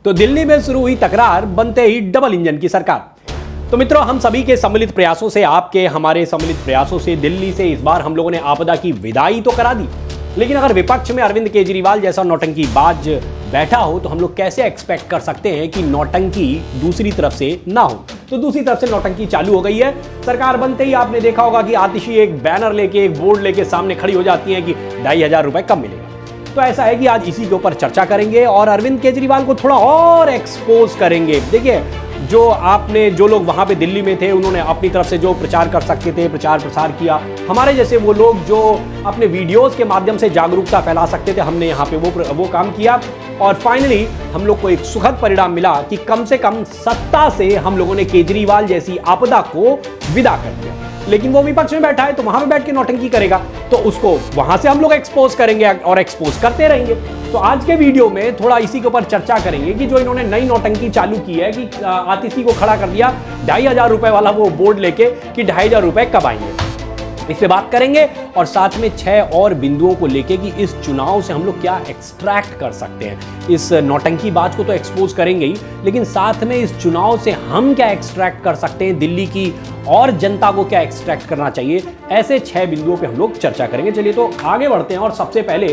तो दिल्ली में शुरू हुई तकरार, बनते ही डबल इंजन की सरकार। तो मित्रों, हम सभी के सम्मिलित प्रयासों से, आपके हमारे सम्मिलित प्रयासों से दिल्ली से इस बार हम लोगों ने आपदा की विदाई तो करा दी, लेकिन अगर विपक्ष में अरविंद केजरीवाल जैसा नौटंकीबाज बैठा हो तो हम लोग कैसे एक्सपेक्ट कर सकते हैं कि नौटंकी दूसरी तरफ से ना हो। तो दूसरी तरफ से नौटंकी चालू हो गई है। सरकार बनते ही आपने देखा होगा कि आतिशी एक बैनर लेके, एक बोर्ड लेके सामने खड़ी हो जाती है कि 2500 रुपए कब मिलेगा। तो ऐसा है कि आज इसी के ऊपर चर्चा करेंगे और अरविंद केजरीवाल को थोड़ा और एक्सपोज करेंगे। देखिए, जो लोग वहां पे दिल्ली में थे, उन्होंने अपनी तरफ से जो प्रचार कर सकते थे प्रचार प्रसार किया। हमारे जैसे वो लोग जो अपने वीडियोस के माध्यम से जागरूकता फैला सकते थे, हमने यहाँ पे वो काम किया और फाइनली हम लोग को एक सुखद परिणाम मिला कि कम से कम सत्ता से हम लोगों ने केजरीवाल जैसी आपदा को विदा कर दिया। लेकिन वो विपक्ष में बैठा है तो वहां पे बैठ के नौटंकी करेगा, तो उसको वहां से हम लोग एक्सपोज करेंगे और एक्सपोज करते रहेंगे। तो आज के वीडियो में थोड़ा इसी के ऊपर चर्चा करेंगे कि जो इन्होंने नई नौटंकी चालू की है कि आतिशी को खड़ा कर दिया 2500 रुपए वाला वो बोर्ड लेके कि 2500 रुपए कब आएंगे, इस पे बात करेंगे और साथ में 6 और बिंदुओं को लेके कि इस चुनाव से हम लोग क्या एक्सट्रैक्ट कर सकते हैं। इस नौटंकी बात को तो एक्सपोज करेंगे ही, लेकिन साथ में इस चुनाव से हम क्या एक्सट्रैक्ट कर सकते हैं, दिल्ली की और जनता को क्या एक्सट्रैक्ट करना चाहिए, ऐसे 6 बिंदुओं पे हम लोग चर्चा करेंगे। चलिए तो आगे बढ़ते हैं और सबसे पहले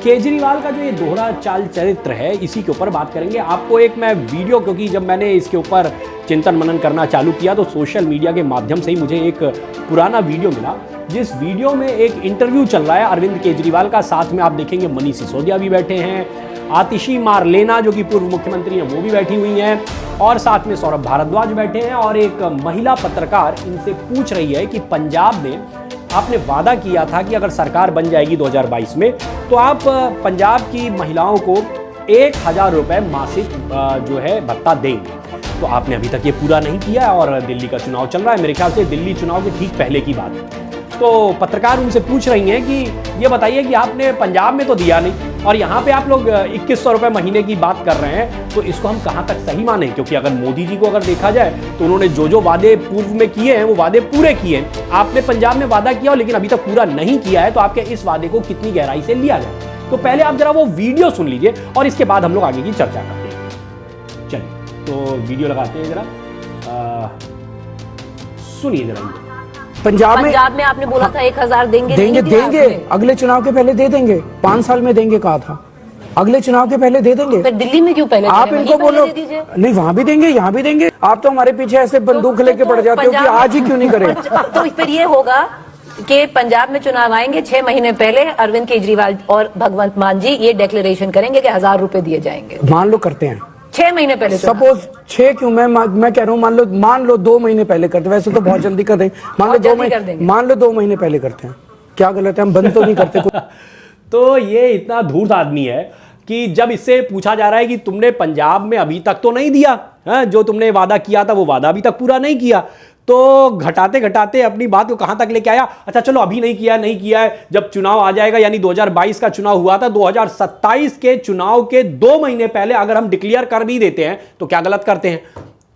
केजरीवाल का जो ये दोहरा चाल चरित्र है, इसी के ऊपर बात करेंगे। आपको एक मैं वीडियो, क्योंकि जब मैंने इसके ऊपर चिंतन मनन करना चालू किया तो सोशल मीडिया के माध्यम से ही मुझे एक पुराना वीडियो मिला, जिस वीडियो में एक इंटरव्यू चल रहा है अरविंद केजरीवाल का। साथ में आप देखेंगे मनीष सिसोदिया भी बैठे हैं, आतिशी मारलेना जो कि पूर्व मुख्यमंत्री हैं वो भी बैठी हुई हैं, और साथ में सौरभ भारद्वाज बैठे हैं। और एक महिला पत्रकार इनसे पूछ रही है कि पंजाब में आपने वादा किया था कि अगर सरकार बन जाएगी 2022 में तो आप पंजाब की महिलाओं को 1000 रुपए मासिक जो है भत्ता देंगे, तो आपने अभी तक ये पूरा नहीं किया और दिल्ली का चुनाव चल रहा है, मेरे ख्याल से दिल्ली चुनाव के ठीक पहले की बात है। तो पत्रकार उनसे पूछ रही हैं कि ये बताइए कि आपने पंजाब में तो दिया नहीं और यहाँ पे आप लोग 2100 रुपए महीने की बात कर रहे हैं, तो इसको हम कहाँ तक सही माने। क्योंकि अगर मोदी जी को अगर देखा जाए तो उन्होंने जो वादे पूर्व में किए हैं वो वादे पूरे किए हैं। आपने पंजाब में वादा किया लेकिन अभी तक पूरा नहीं किया है, तो आपके इस वादे को कितनी गहराई से लिया जाए। तो पहले आप जरा वो वीडियो सुन लीजिए और इसके बाद हम लोग आगे की चर्चा करते हैं। चलिए तो वीडियो लगाते हैं जरा, सुनिए जरा। पंजाब में आपने बोला था 1000 देंगे अगले चुनाव के पहले दे देंगे, 5 साल में देंगे कहा था, अगले चुनाव के पहले दे देंगे। फिर दिल्ली में क्यों पहले? आप इनको बोलो नहीं, वहाँ भी देंगे यहाँ भी देंगे। आप तो हमारे पीछे ऐसे बंदूक लेके पड़ जाते हो कि आज ही क्यों नहीं करे। तो फिर ये होगा कि पंजाब में चुनाव आएंगे 6 महीने पहले, अरविंद केजरीवाल और भगवंत मान जी ये डिक्लेरेशन करेंगे कि 1000 रुपए दिए जाएंगे। मान लो करते हैं 6 महीने पहले, सपोज 6 क्यों, मैं कह रहा हूँ मान लो 2 महीने पहले करते, वैसे तो बहुत जल्दी कर देंगे, मान लो 2 महीने पहले करते हैं, क्या गलत है, हम बंद तो नहीं करते कुछ। तो ये इतना धूर्त आदमी है कि जब इससे पूछा जा रहा है कि तुमने पंजाब में अभी तक तो नहीं दिया है, जो तुमने वादा किया था वो वादा अभी तक पूरा नहीं किया, तो घटाते घटाते अपनी बात को कहां तक लेके आया। अच्छा चलो अभी नहीं किया है, जब चुनाव आ जाएगा, यानी 2022 का चुनाव हुआ था, 2027 के चुनाव के 2 महीने पहले अगर हम डिक्लेयर कर भी देते हैं तो क्या गलत करते हैं।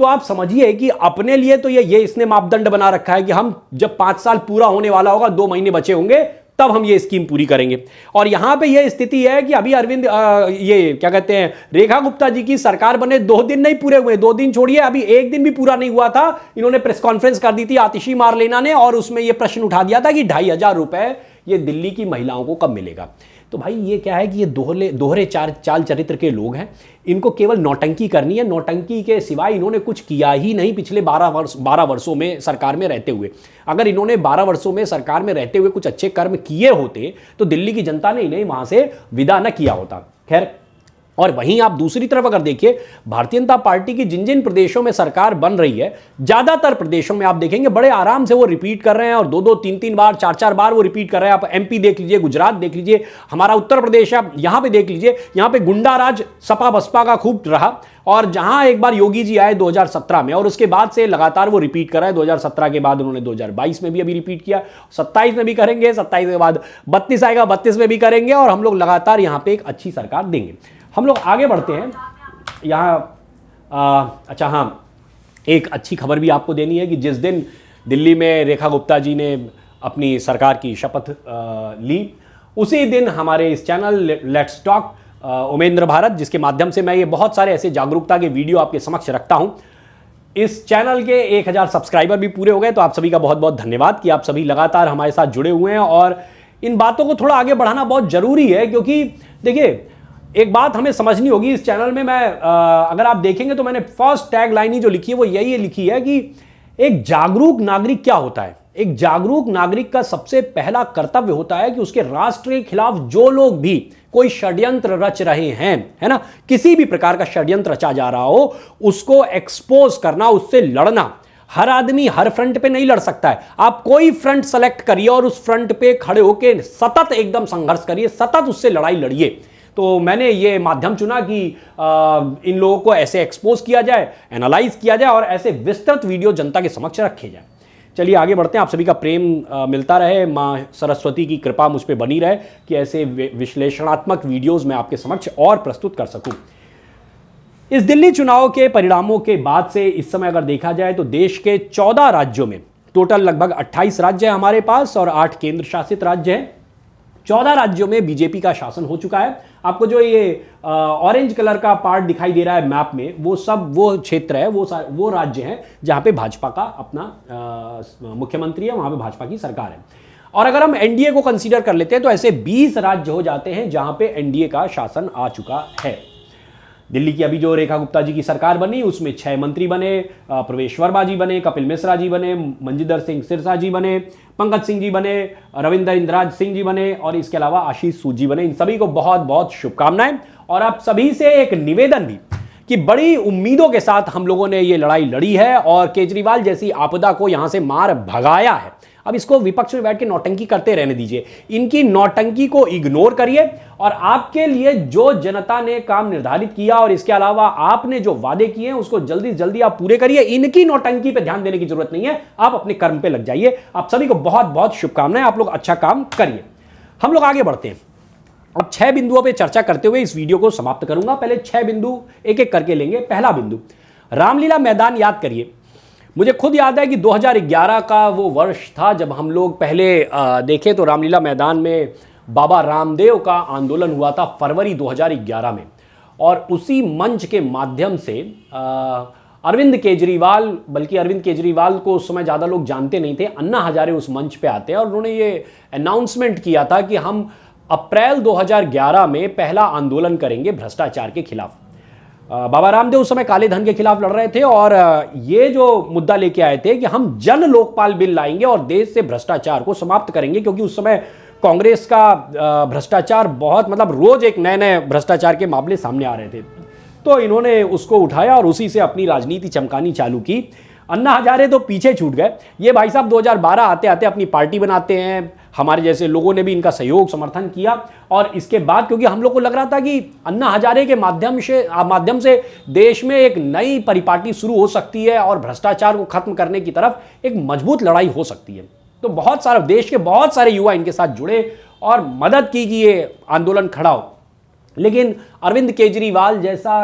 तो आप समझिए कि अपने लिए तो ये इसने मापदंड बना रखा है कि हम जब 5 साल पूरा होने वाला होगा, 2 महीने बचे होंगे, तब हम ये स्कीम पूरी करेंगे। और यहां पे ये स्थिति है कि अभी अरविंद ये क्या कहते हैं, रेखा गुप्ता जी की सरकार बने 2 दिन नहीं पूरे हुए, 2 दिन छोड़िए, अभी 1 दिन भी पूरा नहीं हुआ था, इन्होंने प्रेस कॉन्फ्रेंस कर दी थी आतिशी मारलेना ने, और उसमें ये प्रश्न उठा दिया था कि 2500 रुपए ये दिल्ली की महिलाओं को कब मिलेगा। तो भाई ये क्या है कि ये दोहरे चाल चरित्र के लोग हैं, इनको केवल नौटंकी करनी है, नौटंकी के सिवाय इन्होंने कुछ किया ही नहीं पिछले 12 वर्षों में सरकार में रहते हुए। अगर इन्होंने 12 वर्षों में सरकार में रहते हुए कुछ अच्छे कर्म किए होते तो दिल्ली की जनता ने इन्हें वहां से विदा न किया होता। खैर, और वहीं आप दूसरी तरफ अगर देखिए, भारतीय जनता पार्टी की जिन जिन प्रदेशों में सरकार बन रही है, ज्यादातर प्रदेशों में आप देखेंगे बड़े आराम से वो रिपीट कर रहे हैं और 2-2, 3-3 बार, 4-4 बार वो रिपीट कर रहे हैं। आप एमपी देख लीजिए, गुजरात देख लीजिए, हमारा उत्तर प्रदेश आप यहां पे देख लीजिए, यहां पे गुंडा राज सपा बसपा का खूब रहा, और जहां एक बार योगी जी आए 2017 में और उसके बाद से लगातार वो रिपीट कर रहे हैं। 2017 के बाद उन्होंने 2022 में भी अभी रिपीट किया, 27 में भी करेंगे, 27 के बाद 32 आएगा, 32 में भी करेंगे, और हम लोग लगातार यहां पे एक अच्छी सरकार देंगे। हम लोग आगे बढ़ते हैं यहाँ। अच्छा हाँ, एक अच्छी खबर भी आपको देनी है कि जिस दिन दिल्ली में रेखा गुप्ता जी ने अपनी सरकार की शपथ ली, उसी दिन हमारे इस channel let's talk Umendra Bharat, जिसके माध्यम से मैं ये बहुत सारे ऐसे जागरूकता के वीडियो आपके समक्ष रखता हूं। इस चैनल के 1000 सब्सक्राइबर भी पूरे हो गए, तो आप सभी का बहुत बहुत धन्यवाद कि आप सभी लगातार हमारे साथ जुड़े हुए हैं। और इन बातों को थोड़ा आगे बढ़ाना बहुत जरूरी है, क्योंकि देखिए एक बात हमें समझनी होगी। इस चैनल में मैं अगर आप देखेंगे तो मैंने फर्स्ट टैग लाइन ही जो लिखी है वो यही लिखी है कि एक जागरूक नागरिक क्या होता है। एक जागरूक नागरिक का सबसे पहला कर्तव्य होता है कि उसके राष्ट्र के खिलाफ जो लोग भी कोई षड्यंत्र रच रहे हैं, है ना, किसी भी प्रकार का षड्यंत्र रचा जा रहा हो, उसको एक्सपोज करना, उससे लड़ना। हर आदमी हर फ्रंट पे नहीं लड़ सकता है। आप कोई फ्रंट सेलेक्ट करिए और उस फ्रंट पे खड़े होकर सतत एकदम संघर्ष करिए, सतत उससे लड़ाई लड़िए। तो मैंने ये माध्यम चुना कि इन लोगों को ऐसे एक्सपोज किया जाए, एनालाइज किया जाए और ऐसे विस्तृत वीडियो जनता के समक्ष रखे जाए। चलिए आगे बढ़ते हैं। आप सभी का प्रेम मिलता रहे, माँ सरस्वती की कृपा मुझ पे बनी रहे कि ऐसे विश्लेषणात्मक वीडियोस मैं आपके समक्ष और प्रस्तुत कर सकूं। इस दिल्ली चुनाव के परिणामों के बाद से इस समय अगर देखा जाए तो देश के 14 राज्यों में, टोटल लगभग 28 राज्य हैं हमारे पास और 8 केंद्र शासित राज्य हैं। 14 राज्यों में बीजेपी का शासन हो चुका है। आपको जो ये ऑरेंज कलर का पार्ट दिखाई दे रहा है मैप में, वो सब वो क्षेत्र है, वो राज्य हैं जहां पे भाजपा का अपना मुख्यमंत्री है, वहां पे भाजपा की सरकार है। और अगर हम एनडीए को कंसीडर कर लेते हैं तो ऐसे 20 राज्य हो जाते हैं जहां पे एनडीए का शासन आ चुका है। दिल्ली की अभी जो रेखा गुप्ता जी की सरकार बनी उसमें 6 मंत्री बने, प्रवेश वर्मा जी बने, कपिल मिश्रा जी बने, मंजिंदर सिंह सिरसा जी बने, पंकज सिंह जी बने, रविंद्र इंद्राज सिंह जी बने और इसके अलावा आशीष सूद जी बने। इन सभी को बहुत बहुत शुभकामनाएं। और आप सभी से एक निवेदन भी कि बड़ी उम्मीदों के साथ हम लोगों ने ये लड़ाई लड़ी है और केजरीवाल जैसी आपदा को यहां से मार भगाया है। अब इसको विपक्ष में बैठ के नौटंकी करते रहने दीजिए, इनकी नौटंकी को इग्नोर करिए और आपके लिए जो जनता ने काम निर्धारित किया और इसके अलावा आपने जो वादे किए हैं उसको जल्दी से जल्दी आप पूरे करिए। इनकी नौटंकी पे ध्यान देने की जरूरत नहीं है, आप अपने कर्म पे लग जाइए। आप सभी को बहुत बहुत शुभकामनाएं, आप लोग अच्छा काम करिए। हम लोग आगे बढ़ते हैं। अब 6 बिंदुओं पे चर्चा करते हुए इस वीडियो को समाप्त करूंगा। पहले 6 बिंदु एक एक करके लेंगे। पहला बिंदु, रामलीला मैदान याद करिए। मुझे खुद याद है कि 2011 का वो वर्ष था जब हम लोग पहले देखें तो रामलीला मैदान में बाबा रामदेव का आंदोलन हुआ था फरवरी 2011 में। और उसी मंच के माध्यम से अरविंद केजरीवाल, बल्कि अरविंद केजरीवाल को उस समय ज़्यादा लोग जानते नहीं थे, अन्ना हजारे उस मंच पे आते हैं और उन्होंने ये अनाउंसमेंट किया था कि हम अप्रैल 2011 में पहला आंदोलन करेंगे भ्रष्टाचार के खिलाफ। बाबा रामदेव उस समय काले धन के खिलाफ लड़ रहे थे और ये जो मुद्दा लेके आए थे कि हम जन लोकपाल बिल लाएंगे और देश से भ्रष्टाचार को समाप्त करेंगे, क्योंकि उस समय कांग्रेस का भ्रष्टाचार बहुत, मतलब रोज एक नए नए भ्रष्टाचार के मामले सामने आ रहे थे। तो इन्होंने उसको उठाया और उसी से अपनी राजनीति चमकानी चालू की। अन्ना हजारे तो पीछे छूट गए। ये भाई साहब 2012 आते आते अपनी पार्टी बनाते हैं। हमारे जैसे लोगों ने भी इनका सहयोग समर्थन किया और इसके बाद क्योंकि हम लोग को लग रहा था कि अन्ना हजारे के माध्यम से देश में एक नई परिपाटी शुरू हो सकती है और भ्रष्टाचार को खत्म करने की तरफ एक मजबूत लड़ाई हो सकती है। तो बहुत सारे देश के बहुत सारे युवा इनके साथ जुड़े और मदद की कि ये आंदोलन खड़ा हो। लेकिन अरविंद केजरीवाल जैसा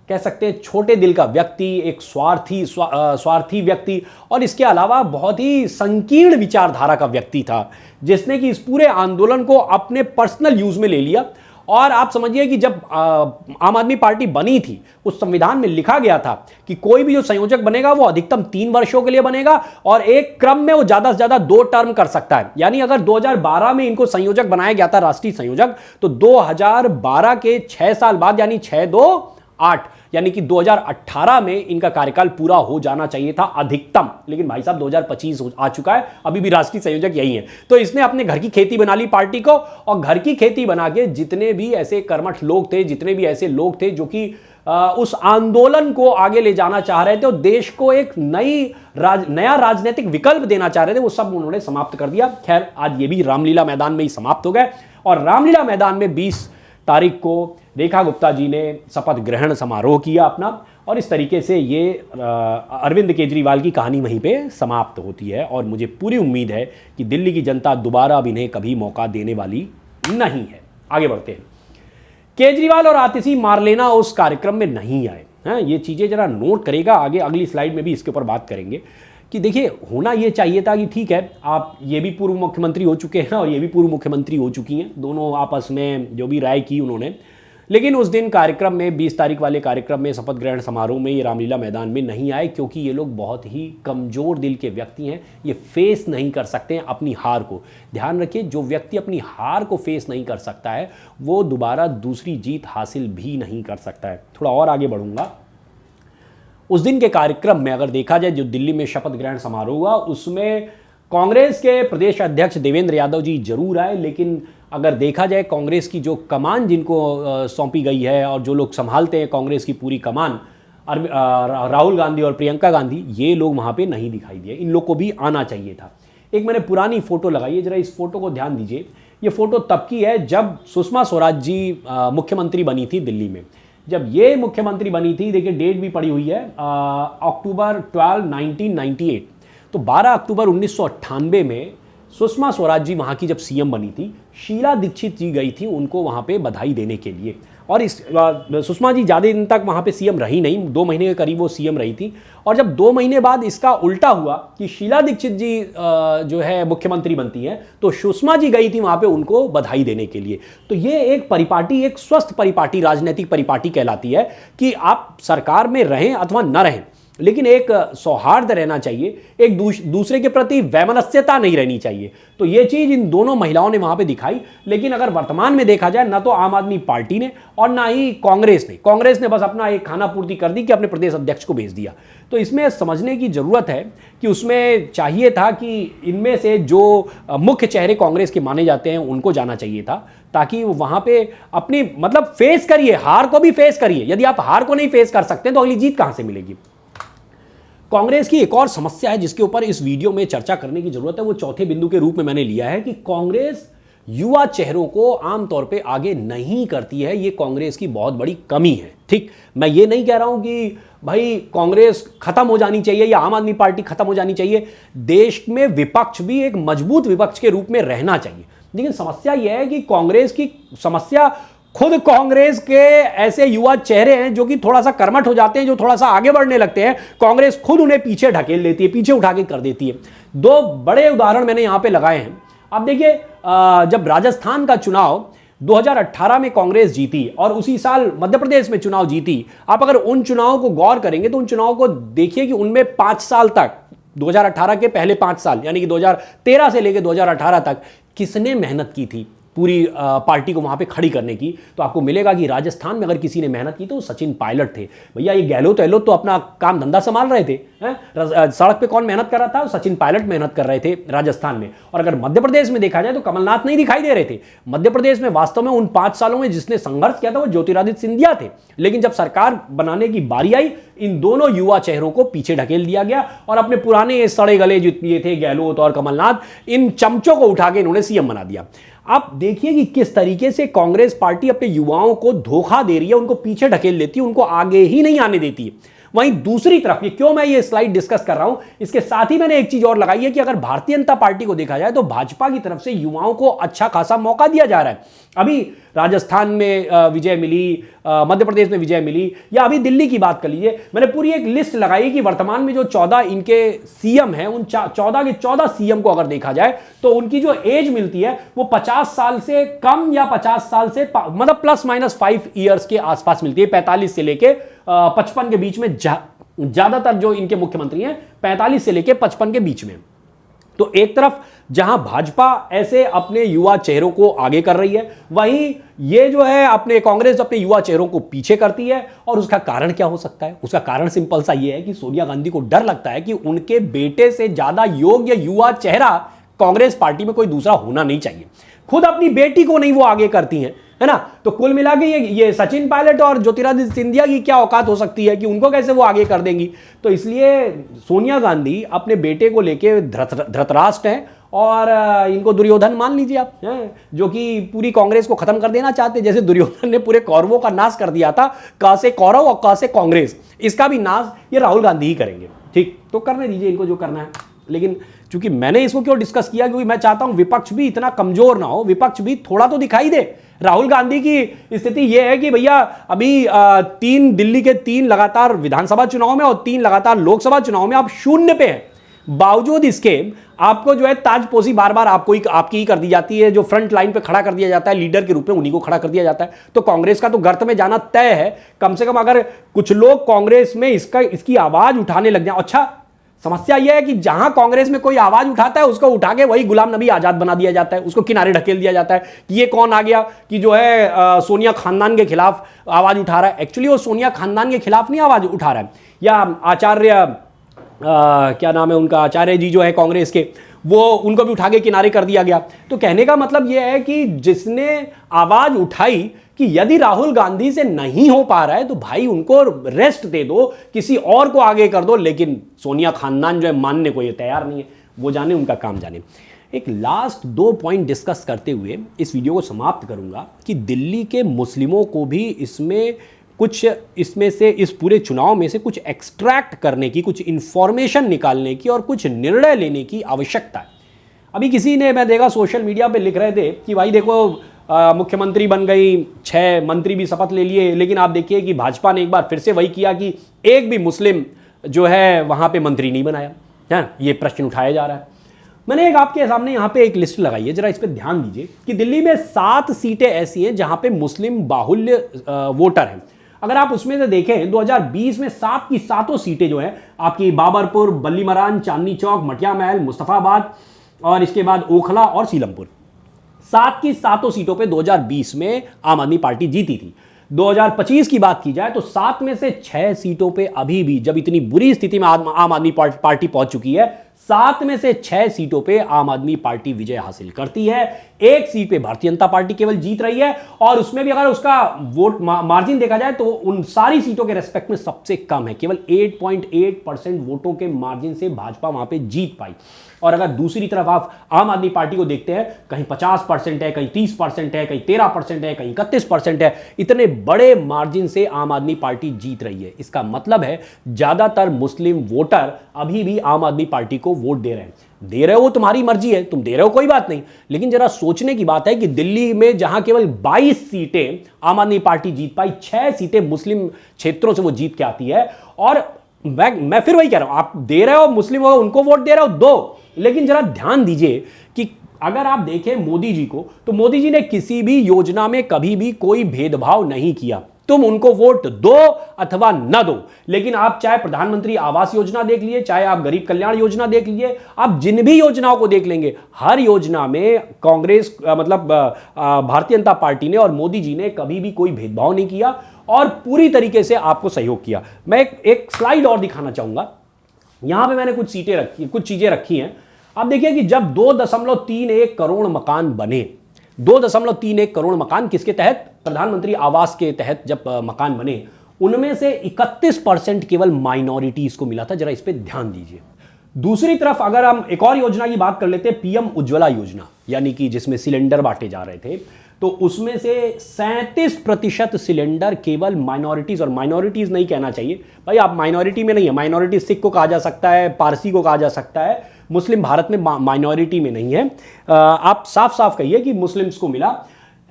कह सकते हैं छोटे दिल का व्यक्ति, एक स्वार्थी व्यक्ति और इसके अलावा बहुत ही संकीर्ण विचारधारा का व्यक्ति था, जिसने कि इस पूरे आंदोलन को अपने पर्सनल यूज में ले लिया। और आप समझिए कि जब आम आदमी पार्टी बनी थी उस संविधान में लिखा गया था कि कोई भी जो संयोजक बनेगा वो अधिकतम 3 वर्षों के लिए बनेगा और एक क्रम में वो ज्यादा से ज्यादा 2 टर्म कर सकता है। यानी अगर 2012 में इनको संयोजक बनाया गया था, राष्ट्रीय संयोजक, तो 2012 के 6 साल बाद यानी 6-2-8 यानी कि 2018 में इनका कार्यकाल पूरा हो जाना चाहिए था अधिकतम। लेकिन भाई साहब 2025 आ चुका है, अभी भी राष्ट्रीय संयोजक यही है। तो इसने अपने घर की खेती बना ली पार्टी को और घर की खेती बना के जितने भी ऐसे कर्मठ लोग थे, जितने भी ऐसे लोग थे जो कि उस आंदोलन को आगे ले जाना चाह रहे थे और देश को एक नया राजनीतिक विकल्प देना चाह रहे थे, वो सब उन्होंने समाप्त कर दिया। खैर आज ये भी रामलीला मैदान में ही समाप्त हो गए और रामलीला मैदान में 20 तारीख को रेखा गुप्ता जी ने शपथ ग्रहण समारोह किया अपना और इस तरीके से ये अरविंद केजरीवाल की कहानी वहीं पे समाप्त होती है। और मुझे पूरी उम्मीद है कि दिल्ली की जनता दोबारा अब इन्हें कभी मौका देने वाली नहीं है। आगे बढ़ते हैं। केजरीवाल और आतिशी मारलेना उस कार्यक्रम में नहीं आए हैं, ये चीज़ें जरा नोट करेगा। आगे अगली स्लाइड में भी इसके ऊपर बात करेंगे कि देखिए होना ये चाहिए था कि ठीक है आप ये भी पूर्व मुख्यमंत्री हो चुके हैं और ये भी पूर्व मुख्यमंत्री हो चुकी हैं, दोनों आपस में जो भी राय की उन्होंने, लेकिन उस दिन कार्यक्रम में 20 तारीख वाले कार्यक्रम में, शपथ ग्रहण समारोह में ये रामलीला मैदान में नहीं आए, क्योंकि ये लोग बहुत ही कमज़ोर दिल के व्यक्ति हैं। ये फेस नहीं कर सकते हैं अपनी हार को। ध्यान रखिए, जो व्यक्ति अपनी हार को फेस नहीं कर सकता है वो दोबारा दूसरी जीत हासिल भी नहीं कर सकता है। थोड़ा और आगे बढ़ूंगा। उस दिन के कार्यक्रम में अगर देखा जाए, जो दिल्ली में शपथ ग्रहण समारोह हुआ, उसमें कांग्रेस के प्रदेश अध्यक्ष देवेंद्र यादव जी जरूर आए, लेकिन अगर देखा जाए कांग्रेस की जो कमान जिनको सौंपी गई है और जो लोग संभालते हैं कांग्रेस की पूरी कमान, राहुल गांधी और प्रियंका गांधी, ये लोग वहाँ पे नहीं दिखाई दिए। इन लोग को भी आना चाहिए था। एक मैंने पुरानी फोटो लगाई है, जरा इस फोटो को ध्यान दीजिए। ये फोटो तब की है जब सुषमा स्वराज जी मुख्यमंत्री बनी थी दिल्ली में। जब ये मुख्यमंत्री बनी थी, देखिए डेट भी पड़ी हुई है, अक्टूबर 12, 1998। तो 12 अक्टूबर 1998 में सुषमा स्वराज जी वहाँ की जब सीएम बनी थी, शीला दीक्षित जी गई थी उनको वहाँ पे बधाई देने के लिए। और इस सुषमा जी ज़्यादा दिन तक वहाँ पे सीएम रही नहीं, 2 महीने के करीब वो सीएम रही थी। और जब 2 महीने बाद इसका उल्टा हुआ कि शीला दीक्षित जी जो है मुख्यमंत्री बनती हैं, तो सुषमा जी गई थी वहाँ पे उनको बधाई देने के लिए। तो ये एक परिपाटी, एक स्वस्थ परिपाटी, राजनीतिक परिपाटी कहलाती है कि आप सरकार में रहें अथवा न रहें, लेकिन एक सौहार्द रहना चाहिए, एक दूसरे के प्रति वैमनस्यता नहीं रहनी चाहिए। तो ये चीज़ इन दोनों महिलाओं ने वहाँ पे दिखाई। लेकिन अगर वर्तमान में देखा जाए, ना तो आम आदमी पार्टी ने और ना ही कांग्रेस ने बस अपना एक खाना पूर्ति कर दी कि अपने प्रदेश अध्यक्ष को भेज दिया। तो इसमें समझने की ज़रूरत है कि उसमें चाहिए था कि इनमें से जो मुख्य चेहरे कांग्रेस के माने जाते हैं उनको जाना चाहिए था, ताकि वहाँ पे अपनी मतलब फेस करिए, हार को भी फेस करिए। यदि आप हार को नहीं फेस कर सकते तो अगली जीत कहाँ से मिलेगी। कांग्रेस की एक और समस्या है जिसके ऊपर इस वीडियो में चर्चा करने की जरूरत है, वो चौथे बिंदु के रूप में मैंने लिया है कि कांग्रेस युवा चेहरों को आमतौर पे आगे नहीं करती है। ये कांग्रेस की बहुत बड़ी कमी है। ठीक, मैं ये नहीं कह रहा हूं कि भाई कांग्रेस खत्म हो जानी चाहिए या आम आदमी पार्टी खत्म हो जानी चाहिए। देश में विपक्ष भी एक मजबूत विपक्ष के रूप में रहना चाहिए। लेकिन समस्या यह है कि कांग्रेस की समस्या, खुद कांग्रेस के ऐसे युवा चेहरे हैं जो कि थोड़ा सा कर्मठ हो जाते हैं, जो थोड़ा सा आगे बढ़ने लगते हैं, कांग्रेस खुद उन्हें पीछे ढकेल देती है, पीछे उठा के कर देती है। 2 बड़े उदाहरण मैंने यहां पे लगाए हैं। आप देखिए, जब राजस्थान का चुनाव 2018 में कांग्रेस जीती और उसी साल मध्य प्रदेश में चुनाव जीती, आप अगर उन चुनावों को गौर करेंगे तो उन चुनावों को देखिए कि उनमें 5 साल तक, 2018 के पहले 5 साल यानी कि 2013 से लेकर 2018 तक किसने मेहनत की थी पूरी पार्टी को वहां पे खड़ी करने की, तो आपको मिलेगा कि राजस्थान में अगर किसी ने मेहनत की तो सचिन पायलट थे। भैया ये गहलोत तो अपना काम धंधा संभाल रहे थे, सड़क पे कौन मेहनत कर रहा था? सचिन पायलट मेहनत कर रहे थे राजस्थान में। और अगर मध्य प्रदेश में देखा जाए तो कमलनाथ नहीं दिखाई दे रहे थे। मध्य प्रदेश में वास्तव में उन 5 सालों में जिसने संघर्ष किया था वो ज्योतिरादित्य सिंधिया थे। लेकिन जब सरकार बनाने की बारी आई, इन दोनों युवा चेहरों को पीछे ढकेल दिया गया और अपने पुराने सड़े गले जितने थे गहलोत और कमलनाथ, इन चमचों को उठा के इन्होंने सीएम बना दिया। आप देखिए कि किस तरीके से कांग्रेस पार्टी अपने युवाओं को धोखा दे रही है, उनको पीछे ढकेल देती है, उनको आगे ही नहीं आने देती है। वहीं दूसरी तरफ, ये क्यों मैं ये स्लाइड डिस्कस कर रहा हूं, इसके साथ ही मैंने एक चीज और लगाई है कि अगर भारतीय जनता पार्टी को देखा जाए तो भाजपा की तरफ से युवाओं को अच्छा खासा मौका दिया जा रहा है। अभी राजस्थान में विजय मिली, मध्य प्रदेश में विजय मिली, या अभी दिल्ली की बात कर लीजिए। मैंने पूरी एक लिस्ट लगाई कि वर्तमान में जो 14 इनके सीएम हैं, उन 14 के 14 सीएम को अगर देखा जाए तो उनकी जो एज मिलती है वो 50 साल से कम या 50 साल से मतलब +- 5 ईयर्स के आसपास मिलती है। 45 से लेके 55 के बीच में ज्यादातर जो इनके मुख्यमंत्री हैं 45 से लेके 55 के बीच में। तो एक तरफ जहां भाजपा ऐसे अपने युवा चेहरों को आगे कर रही है, वहीं ये जो है अपने कांग्रेस अपने युवा चेहरों को पीछे करती है। और उसका कारण क्या हो सकता है? उसका कारण सिंपल सा ये है कि सोनिया गांधी को डर लगता है कि उनके बेटे से ज्यादा योग्य युवा चेहरा कांग्रेस पार्टी में कोई दूसरा होना नहीं चाहिए। खुद अपनी बेटी को नहीं वो आगे करती हैं, है ना। तो कुल मिला के ये सचिन पायलट और ज्योतिरादित्य सिंधिया की क्या औकात हो सकती है कि उनको कैसे वो आगे कर देंगी। तो इसलिए सोनिया गांधी अपने बेटे को लेके धृतराष्ट्र हैं और इनको दुर्योधन मान लीजिए आप, जो कि पूरी कांग्रेस को खत्म कर देना चाहते हैं। जैसे दुर्योधन ने पूरे कौरवों का नाश कर दिया था, क से कौरव और क से कांग्रेस, इसका भी नाश ये राहुल गांधी ही करेंगे। ठीक, तो करने दीजिए इनको जो करना है। लेकिन चूंकि मैंने इसको क्यों डिस्कस किया, क्योंकि मैं चाहता हूं विपक्ष भी इतना कमजोर ना हो, विपक्ष भी थोड़ा तो दिखाई दे। राहुल गांधी की स्थिति यह है कि भैया अभी 3 दिल्ली के 3 लगातार विधानसभा चुनाव में और 3 लगातार लोकसभा चुनाव में आप 0 पे हैं। बावजूद इसके आपको जो है ताजपोशी बार बार आपकी ही कर दी जाती है, जो फ्रंट लाइन पे खड़ा कर दिया जाता है लीडर के रूप में, उन्हीं को खड़ा कर दिया जाता है। तो कांग्रेस का तो गर्त में जाना तय है। कम से कम अगर कुछ लोग कांग्रेस में इसकी आवाज उठाने लग जाए। अच्छा, समस्या यह है कि जहां कांग्रेस में कोई आवाज उठाता है उसको उठा के वही गुलाम नबी आजाद बना दिया जाता है, उसको किनारे ढकेल दिया जाता है कि ये कौन आ गया कि जो है सोनिया खानदान के खिलाफ आवाज उठा रहा है। एक्चुअली वो सोनिया खानदान के खिलाफ नहीं आवाज उठा रहा है, या आचार्य क्या नाम है उनका, आचार्य जी जो है कांग्रेस के, वो उनको भी उठा के किनारे कर दिया गया। तो कहने का मतलब यह है कि जिसने आवाज उठाई कि यदि राहुल गांधी से नहीं हो पा रहा है तो भाई उनको रेस्ट दे दो, किसी और को आगे कर दो। लेकिन सोनिया खानदान जो है मानने को ये तैयार नहीं है, वो जाने उनका काम जाने। एक लास्ट 2 पॉइंट डिस्कस करते हुए इस वीडियो को समाप्त करूंगा कि दिल्ली के मुस्लिमों को भी इसमें से इस पूरे चुनाव में से कुछ एक्सट्रैक्ट करने की, कुछ इंफॉर्मेशन निकालने की और कुछ निर्णय लेने की आवश्यकता है। अभी किसी ने, मैं देखा सोशल मीडिया पे लिख रहे थे कि भाई देखो मुख्यमंत्री बन गई, 6 मंत्री भी शपथ ले लिए, लेकिन आप देखिए कि भाजपा ने एक बार फिर से वही किया कि एक भी मुस्लिम जो है वहां पे मंत्री नहीं बनाया है। ये प्रश्न उठाया जा रहा है। मैंने एक आपके सामने यहाँ पे एक लिस्ट लगाई है, जरा इस पर ध्यान दीजिए कि दिल्ली में 7 सीटें ऐसी हैं जहां पे मुस्लिम बाहुल्य वोटर हैं। अगर आप उसमें से देखें 2020 में 7 की 7 सीटें जो है आपकी बाबरपुर, बल्लीमरान, चांदनी चौक, मटिया महल, मुस्तफाबाद और इसके बाद ओखला और सीलमपुर, 7 की 7 सीटों पे 2020 में आम आदमी पार्टी जीती थी। 2025 की बात की जाए तो 7 में से 6 सीटों पे अभी भी, जब इतनी बुरी स्थिति में आम आदमी पार्टी पहुंच चुकी है, 7 में से 6 सीटों पे आम आदमी पार्टी विजय हासिल करती है। 1 सीट पे भारतीय जनता पार्टी केवल जीत रही है, और उसमें भी अगर उसका वोट मार्जिन देखा जाए तो उन सारी सीटों के रेस्पेक्ट में सबसे कम है। केवल 8.8% वोटों के मार्जिन से भाजपा वहां पे जीत पाई। और अगर दूसरी तरफ आप आम आदमी पार्टी को देखते हैं, कहीं 50% है, कहीं 30% है, कहीं 13% है, कहीं 31% है, इतने बड़े मार्जिन से आम आदमी पार्टी जीत रही है। इसका मतलब है ज्यादातर मुस्लिम वोटर अभी भी आम आदमी पार्टी को वोट दे रहे हैं। दे रहे हो तुम्हारी मर्जी है, तुम दे रहे हो कोई बात नहीं, लेकिन जरा सोचने की बात है कि दिल्ली में जहां केवल 22 सीटें आम आदमी पार्टी जीत पाई, 6 सीटें मुस्लिम क्षेत्रों से वो जीत के आती है। और मैं फिर वही कह रहा हूं, आप दे रहे हो मुस्लिम हो, उनको वोट दे रहे हो, दो, लेकिन जरा ध्यान दीजिए कि अगर आप देखें मोदी जी को, तो मोदी जी ने किसी भी योजना में कभी भी कोई भेदभाव नहीं किया। तुम उनको वोट दो अथवा न दो, लेकिन आप चाहे प्रधानमंत्री आवास योजना देख लीजिए, चाहे आप गरीब कल्याण योजना देख लीजिए, आप जिन भी योजनाओं को देख लेंगे, हर योजना में कांग्रेस मतलब भारतीय जनता पार्टी ने और मोदी जी ने कभी भी कोई भेदभाव नहीं किया और पूरी तरीके से आपको सहयोग किया। मैं एक स्लाइड और दिखाना चाहूंगा। यहां पे मैंने कुछ चीजें रखी हैं। आप देखिए कि जब 2.31 करोड़ मकान बने, 2.31 करोड़ मकान किसके तहत, प्रधानमंत्री आवास के तहत जब मकान बने, उनमें से 31% केवल माइनॉरिटीज को मिला था। जरा इस पे ध्यान दीजिए। दूसरी तरफ अगर हम एक और योजना की बात कर लेते हैं, पीएम उज्ज्वला योजना, यानी कि जिसमें सिलेंडर बांटे जा रहे थे, तो उसमें से 37% सिलेंडर केवल माइनॉरिटीज, और माइनॉरिटीज नहीं कहना चाहिए भाई, आप माइनॉरिटी में नहीं है, माइनॉरिटी सिख को कहा जा सकता है, पारसी को कहा जा सकता है, मुस्लिम भारत में माइनॉरिटी में नहीं है। आप साफ साफ कहिए कि मुस्लिम्स को मिला।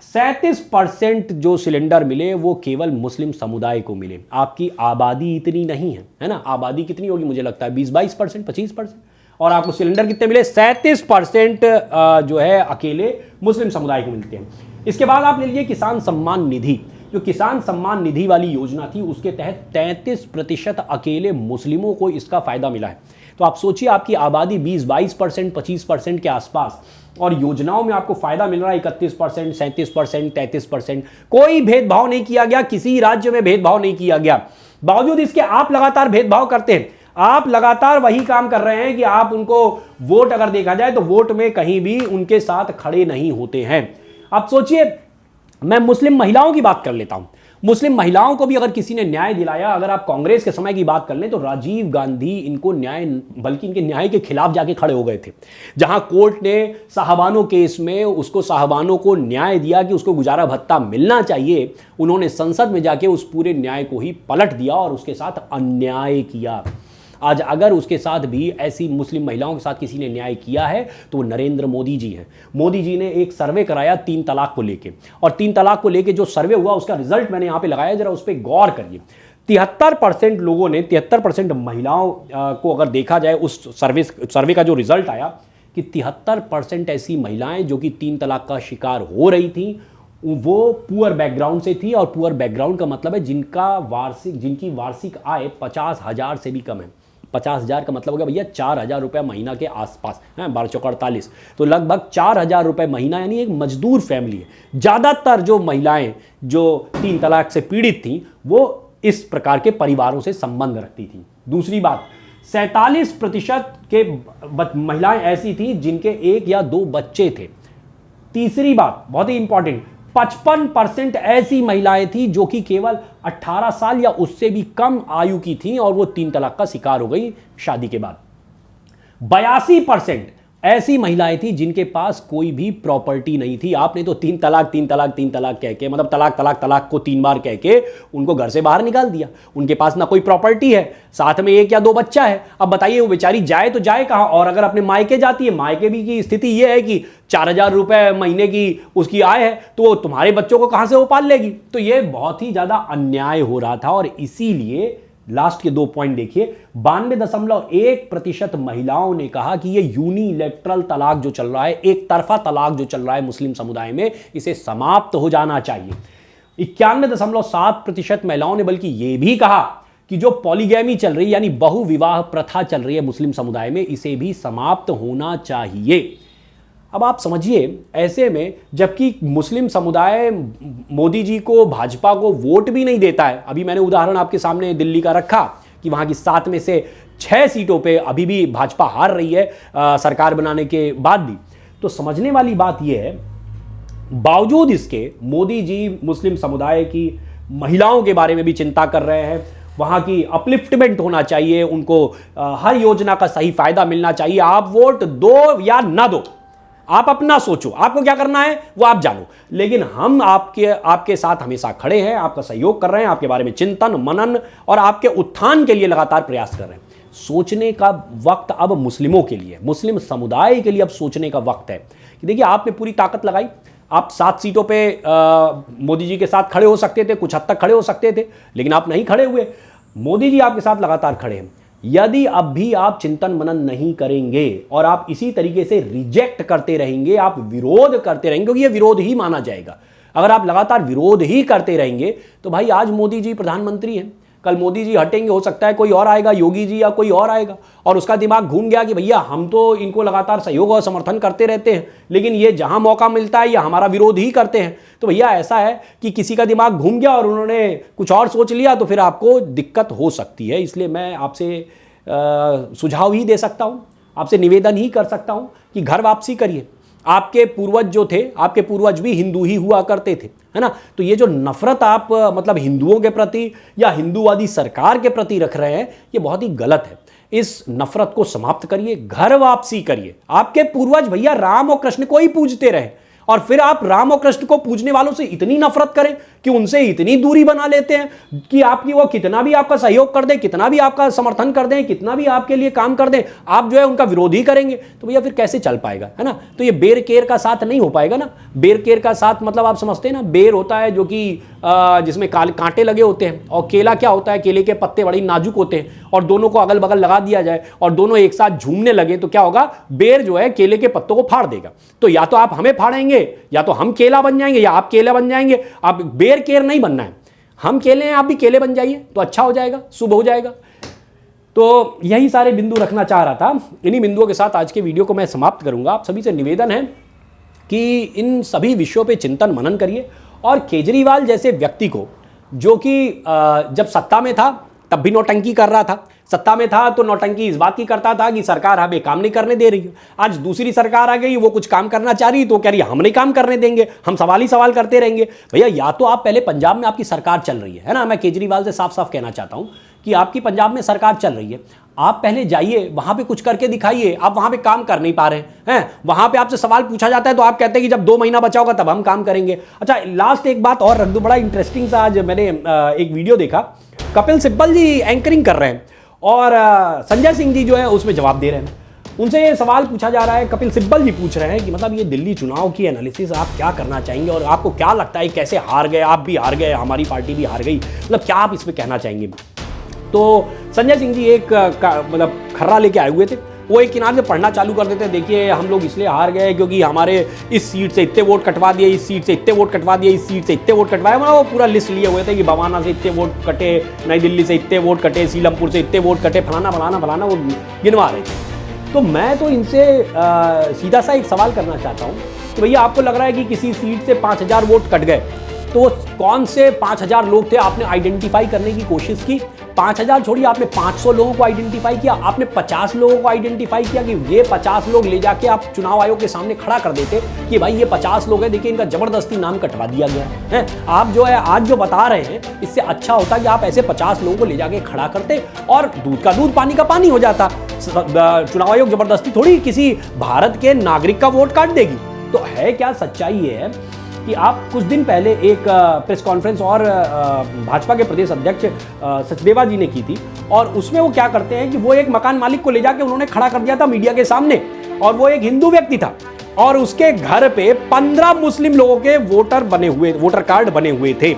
37% जो सिलेंडर मिले वो केवल मुस्लिम समुदाय को मिले। आपकी आबादी इतनी नहीं है ना, आबादी कितनी होगी, मुझे लगता है 20-22%, 25%, और आपको सिलेंडर कितने मिले, 37% जो है अकेले मुस्लिम समुदाय को मिलते हैं। इसके बाद आप ले लीजिए किसान सम्मान निधि। जो किसान सम्मान निधि वाली योजना थी, उसके तहत 33% अकेले मुस्लिमों को इसका फायदा मिला है। तो आप सोचिए, आपकी आबादी 20-22%, 25% के आसपास, और योजनाओं में आपको फायदा मिल रहा है 31%, 37%, 33%। कोई भेदभाव नहीं किया गया, किसी राज्य में भेदभाव नहीं किया गया। बावजूद इसके आप लगातार भेदभाव करते हैं। आप लगातार वही काम कर रहे हैं कि आप उनको वोट, अगर देखा जाए तो वोट में कहीं भी उनके साथ खड़े नहीं होते हैं। आप सोचिए, मैं मुस्लिम महिलाओं की बात कर लेता हूं। मुस्लिम महिलाओं को भी अगर किसी ने न्याय दिलाया, अगर आप कांग्रेस के समय की बात कर लें तो राजीव गांधी इनको न्याय, बल्कि इनके न्याय के खिलाफ जाके खड़े हो गए थे। जहां कोर्ट ने साहबानों केस में उसको, साहबानों को न्याय दिया कि उसको गुजारा भत्ता मिलना चाहिए, उन्होंने संसद में जाके उस पूरे न्याय को ही पलट दिया और उसके साथ अन्याय किया। आज अगर उसके साथ भी ऐसी मुस्लिम महिलाओं के साथ किसी ने न्याय किया है तो वो नरेंद्र मोदी जी हैं। मोदी जी ने एक सर्वे कराया 3 तलाक को लेके, और 3 तलाक को लेके जो सर्वे हुआ उसका रिजल्ट मैंने यहां पे लगाया, जरा उस पर गौर करिए। 73% लोगों ने, 73% महिलाओं को अगर देखा जाए उस सर्वे का जो रिजल्ट आया कि 73% ऐसी महिलाएं जो कि 3 तलाक का शिकार हो रही थी वो पुअर बैकग्राउंड से थी। और पुअर बैकग्राउंड का मतलब है जिनकी वार्षिक आय 50,000 से भी कम है। 50,000 का मतलब हो गया भैया 4,000 रुपये महीना के आसपास है, 12 चौक 48, तो लगभग 4,000 रुपये महीना, यानी एक मजदूर फैमिली है। ज़्यादातर जो महिलाएं जो 3 तलाक से पीड़ित थीं वो इस प्रकार के परिवारों से संबंध रखती थी। दूसरी बात, 47% के महिलाएं ऐसी थी जिनके 1 या 2 बच्चे थे। तीसरी बात बहुत ही इंपॉर्टेंट, 55% ऐसी महिलाएं थी जो कि केवल 18 साल या उससे भी कम आयु की थी और वो 3 तलाक का शिकार हो गई शादी के बाद। 82% ऐसी महिलाएं थी जिनके पास कोई भी प्रॉपर्टी नहीं थी। आपने तो 3 तलाक कह के, मतलब तलाक को 3 बार कह के उनको घर से बाहर निकाल दिया। उनके पास ना कोई प्रॉपर्टी है, साथ में 1 या 2 बच्चा है। अब बताइए वो बेचारी जाए तो जाए कहां? और अगर अपने मायके जाती है, मायके भी की स्थिति यह है कि 4,000 रुपए महीने की उसकी आय है, तो तुम्हारे बच्चों को कहां से वो पाल लेगी? तो ये बहुत ही ज्यादा अन्याय हो रहा था। और इसीलिए लास्ट के 2 पॉइंट देखिए, 92.1% महिलाओं ने कहा कि ये यूनिलैटरल तलाक जो चल रहा है, एक तरफा तलाक जो चल रहा है मुस्लिम समुदाय में, इसे समाप्त हो जाना चाहिए। 91.7% महिलाओं ने बल्कि ये भी कहा कि जो पॉलीगैमी चल रही है, यानी बहुविवाह प्रथा चल रही है मुस्लिम समुदाय में, इसे भी समाप्त होना चाहिए। अब आप समझिए, ऐसे में जबकि मुस्लिम समुदाय मोदी जी को, भाजपा को वोट भी नहीं देता है। अभी मैंने उदाहरण आपके सामने दिल्ली का रखा कि वहां की 7 में से 6 सीटों पे अभी भी भाजपा हार रही है सरकार बनाने के बाद भी। तो समझने वाली बात यह है, बावजूद इसके मोदी जी मुस्लिम समुदाय की महिलाओं के बारे में भी चिंता कर रहे हैं। वहां की अपलिफ्टमेंट होना चाहिए, उनको हर योजना का सही फायदा मिलना चाहिए। आप वोट दो या ना दो, आप अपना सोचो, आपको क्या करना है वो आप जानो, लेकिन हम आपके साथ हमेशा खड़े हैं, आपका सहयोग कर रहे हैं, आपके बारे में चिंतन मनन और आपके उत्थान के लिए लगातार प्रयास कर रहे हैं। सोचने का वक्त अब मुस्लिमों के लिए, मुस्लिम समुदाय के लिए अब सोचने का वक्त है कि देखिए, आपने पूरी ताकत लगाई, आप 7 सीटों पे मोदी जी के साथ खड़े हो सकते थे, कुछ हद तक खड़े हो सकते थे, लेकिन आप नहीं खड़े हुए। मोदी जी आपके साथ लगातार खड़े हैं। यदि अब भी आप चिंतन मनन नहीं करेंगे और आप इसी तरीके से रिजेक्ट करते रहेंगे, आप विरोध करते रहेंगे, क्योंकि ये विरोध ही माना जाएगा। अगर आप लगातार विरोध ही करते रहेंगे तो भाई आज मोदी जी प्रधानमंत्री हैं, कल मोदी जी हटेंगे, हो सकता है कोई और आएगा, योगी जी या कोई और आएगा, और उसका दिमाग घूम गया कि भैया हम तो इनको लगातार सहयोग और समर्थन करते रहते हैं, लेकिन ये जहां मौका मिलता है या हमारा विरोध ही करते हैं। तो भैया ऐसा है कि किसी का दिमाग घूम गया और उन्होंने कुछ और सोच लिया तो फिर आपको दिक्कत हो सकती है। इसलिए मैं आपसे सुझाव ही दे सकता हूं, आपसे निवेदन ही कर सकता हूं कि घर वापसी करिए। आपके पूर्वज जो थे, आपके पूर्वज भी हिंदू ही हुआ करते थे, है ना? तो ये जो नफरत आप मतलब हिंदुओं के प्रति या हिंदूवादी सरकार के प्रति रख रहे हैं, ये बहुत ही गलत है। इस नफरत को समाप्त करिए, घर वापसी करिए। आपके पूर्वज भैया राम और कृष्ण को ही पूजते रहे, और फिर आप राम और कृष्ण को पूजने वालों से इतनी नफरत करें कि उनसे इतनी दूरी बना लेते हैं कि आपकी वो कितना भी आपका सहयोग कर दें, कितना भी आपका समर्थन कर दें, कितना भी आपके लिए काम कर दें, आप जो है उनका विरोध ही करेंगे। तो भैया फिर कैसे चल पाएगा, है ना? तो ये बेर केर का साथ नहीं हो पाएगा ना। बेर केर का साथ मतलब आप समझते हैं ना, बेर होता है जो कि जिसमें कांटे लगे होते हैं, और केला क्या होता है, केले के पत्ते बड़ी नाजुक होते हैं, और दोनों को अगल बगल लगा दिया जाए और दोनों एक साथ झूमने लगे तो क्या होगा, बेर जो है केले के पत्तों को फाड़ देगा। तो या तो आप हमें फाड़ेंगे या तो हम केला बन जाएंगे, या आप केला बन जाएंगे। आप बेर केर नहीं बनना है, हम केले हैं, आप भी केले बन जाइए, तो अच्छा हो जाएगा, शुभ हो जाएगा। तो यही सारे बिंदु रखना चाह रहा था। इन्हीं बिंदुओं के साथ आज के वीडियो को मैं समाप्त करूंगा। आप सभी से निवेदन है कि इन सभी विषयों पे चिंतन मनन करिए, और केजरीवाल जैसे व्यक्ति को, जो कि जब सत्ता में था तब भी नौटंकी कर रहा था, सत्ता में था तो नौटंकी इस बात की करता था कि सरकार हमें काम नहीं करने दे रही है। आज दूसरी सरकार आ गई, वो कुछ काम करना चाह रही तो कह रही हम नहीं काम करने देंगे, हम सवाल ही सवाल करते रहेंगे। भैया या तो आप पहले, पंजाब में आपकी सरकार चल रही है ना, मैं केजरीवाल से साफ साफ कहना चाहता हूं कि आपकी पंजाब में सरकार चल रही है, आप पहले जाइए, वहां पे कुछ करके दिखाइए। आप वहां पे काम कर नहीं पा रहे हैं, वहां पे आपसे सवाल पूछा जाता है तो आप कहते हैं कि जब 2 महीना बचा होगा तब हम काम करेंगे। अच्छा, लास्ट एक बात और रख दूं, बड़ा इंटरेस्टिंग सा आज मैंने एक वीडियो देखा, कपिल सिब्बल जी एंकरिंग कर रहे हैं और संजय सिंह जी जो है उसमें जवाब दे रहे हैं। उनसे ये सवाल पूछा जा रहा है, कपिल सिब्बल जी पूछ रहे हैं कि मतलब ये दिल्ली चुनाव की एनालिसिस आप क्या करना चाहेंगे और आपको क्या लगता है कैसे हार गए, आप भी हार गए, हमारी पार्टी भी हार गई, मतलब क्या आप इस पर कहना चाहेंगे। तो संजय सिंह जी एक मतलब खर्रा लेके आए हुए थे, वो एक किनारे से पढ़ना चालू कर देते, देखिए हम लोग इसलिए हार गए क्योंकि हमारे इस सीट से इतने वोट कटवा दिए, इस सीट से इतने वोट कटवा दिए, इस सीट से इतने वोट कटवाए, मतलब वो पूरा लिस्ट लिए हुए थे कि बवाना से इतने वोट कटे, नई दिल्ली से इतने वोट कटे, सीलमपुर से इतने वोट कटे, फलाना फलाना फलाना वो गिनवा रहे थे। तो मैं तो इनसे सीधा सा एक सवाल करना चाहता हूँ कि भैया आपको लग रहा है कि किसी सीट से 5000 वोट कट गए, तो कौन से 5000 लोग थे आपने आइडेंटिफाई करने की कोशिश की। 5000 छोड़िए, आपने 500 लोगों को आइडेंटिफाई किया, आपने 50 लोगों को आइडेंटिफाई किया कि ये 50 लोग ले जाके आप चुनाव आयोग के सामने खड़ा कर देते कि भाई ये 50 लोग हैं, देखिए इनका जबरदस्ती नाम कटवा दिया गया है। आप जो है आज जो बता रहे हैं, इससे अच्छा होता कि आप ऐसे 50 लोगों को ले जाके खड़ा करते और दूध का दूध पानी का पानी हो जाता। चुनाव आयोग जबरदस्ती थोड़ी किसी भारत के नागरिक का वोट काट देगी। तो है क्या सच्चाई ये है कि आप कुछ दिन पहले एक प्रेस कॉन्फ्रेंस और भाजपा के प्रदेश अध्यक्ष सचदेवा जी ने की थी, और उसमें वो क्या करते हैं कि वो एक मकान मालिक को ले जाके उन्होंने खड़ा कर दिया था मीडिया के सामने, और वो एक हिंदू व्यक्ति था और उसके घर पे 15 मुस्लिम लोगों के वोटर कार्ड बने हुए थे।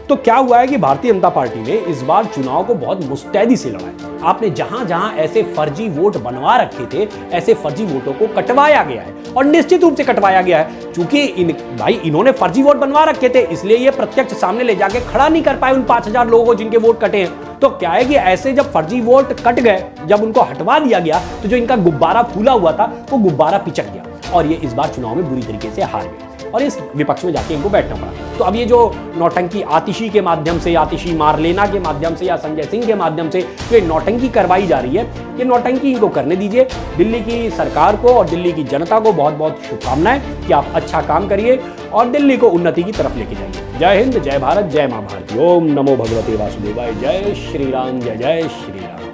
तो क्या हुआ है कि भारतीय जनता पार्टी ने इस बार चुनाव को बहुत मुस्तैदी से लड़ा है। आपने जहां जहां ऐसे फर्जी वोट बनवा रखे थे, ऐसे फर्जी वोटों को कटवाया गया है, और निश्चित रूप से कटवाया गया है। चूंकि इन्होंने फर्जी वोट बनवा रखे थे, इसलिए ये प्रत्यक्ष सामने ले जाके खड़ा नहीं कर पाए उन 5000 लोगों को जिनके वोट कटे हैं। तो क्या है कि ऐसे जब फर्जी वोट कट गए, जब उनको हटवा दिया गया, तो जो इनका गुब्बारा फूला हुआ था वो गुब्बारा पिचक गया और ये इस बार चुनाव में बुरी तरीके से हार गए और इस विपक्ष में जाके इनको बैठना पड़ा। तो अब ये जो नौटंकी आतिशी के माध्यम से, आतिशी मारलेना के माध्यम से या संजय सिंह के माध्यम से ये नौटंकी करवाई जा रही है, ये नौटंकी इनको करने दीजिए। दिल्ली की सरकार को और दिल्ली की जनता को बहुत बहुत शुभकामनाएं कि आप अच्छा काम करिए और दिल्ली को उन्नति की तरफ लेके जाइए। जय हिंद, जय भारत, जय मां भारती। ओम नमो भगवते वासुदेवाय। जय श्री राम, जय जय श्री राम।